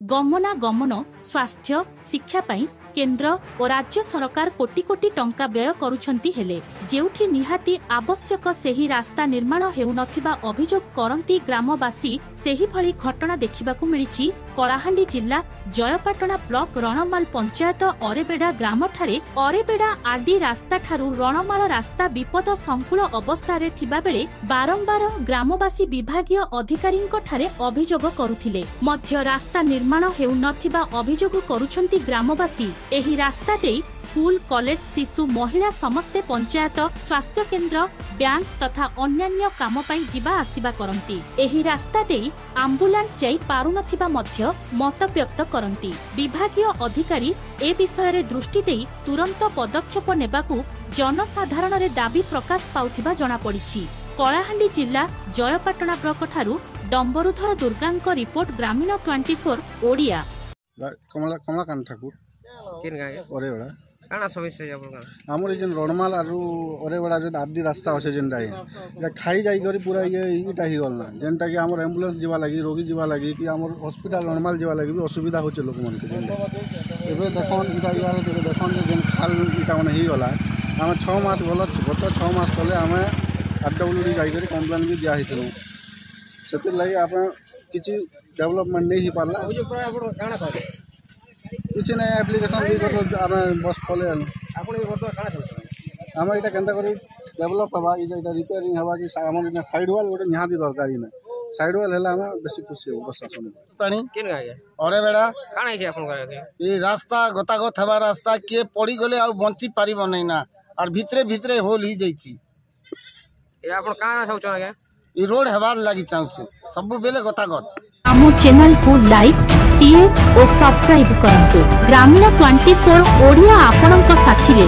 गमनागमन स्वास्थ्य शिक्षा पाई केंद्र और राज्य सरकार कोटी कोटी टंका व्यय करुछंती हेले जेउठी निहाती आवश्यक सेही रास्ता निर्माण हेउनथिबा अभियोग करंती ग्रामवासी सेही भली घटना देखिबाकू मिलिछि। कलाहांडी जिला जयपाटना ब्लॉक रणमाल पंचायत अरेबेडा ग्राम ठारे अरेबेडा आरडी रास्ता ठारू रणमाल रास्ता विपद संकुल अवस्था रे थिबा बेले बारंबार ग्रामवासी विभागीय अधिकारींक ठारे अभियोग करुथिले मध्य रास्ता निर्माण हेउनथिबा अभियोग करुछंती ग्रामवासी। एही रास्ता दे स्कूल कॉलेज शिशु महिला समस्ते पंचायत स्वास्थ्य केंद्र बैंक तथा अन्यान्य काम पाई जिबा आसिबा करंती। एही रास्ता दे एम्बुलेंस जाई पारुनथिबा मध्य मत व्यक्त करंती। विभागीय अधिकारी ए विषय रे दृष्टि देई तुरंत पदक्षेप नेबाकू जनसाधारण रे दाबी प्रकाश पाउथिबा जणा पड़िछि। कलाहांडी जिला जयपाटना ब्लॉक ठारू डंबरुधर दुर्गांक रिपोर्ट ग्रामीण 24 ओडिया। कमलाकांत ठाकुर किन गाय ओरेबड़ा काना समस्या है आपन का हमर जेन रणमाल आरु ओरेबड़ा जे आदि रास्ता अछि जेनटा या खाई जाई करी पूरा ये इटा ही गलना जेनटा कि हमर एम्बुलेंस जीवा लागि रोगी जीवा लागि कि हमर हॉस्पिटल रणमाल जीवा लागि भी असुविधा होचे लोक मन के जेनटा एबे देखन इटा यार देखन जे जेन खाल इटा मन ही गला हम 6 मास गत 6 मास तले हमें आरडब्ल्यूडी जाई करी कंप्लेन भी दिया हितनु सेति लागि आपन किछि डेवलपमेंट नहीं ही पारला ओ जो प्राय आपन काना करे किछि नै एप्लीकेशन दी कर हम बस खोले आपन ए वर्त काना चलछ हम इटा केनता करी डेवलप हवा इटा रिपेयरिंग हवा कि हम साइड वाल गोटे निहाती दरकारी नै साइड वाल हला हम बेसी खुशी हो प्रशासन पानी किन गाय अरे बेड़ा काना है आपन का ये रास्ता गतागत हवा रास्ता के पड़ी गले आ बंची पारिब नै ना और भितरे भितरे होल ही जाईची ए आपन काना चाहछ ना ये रोड हवार लागि चाहछ सब बेले गतागत आमो चैनल को लाइक शेयर और सब्सक्राइब करंतु। ग्रामीण 24 ओडिया आपणक साथी रे।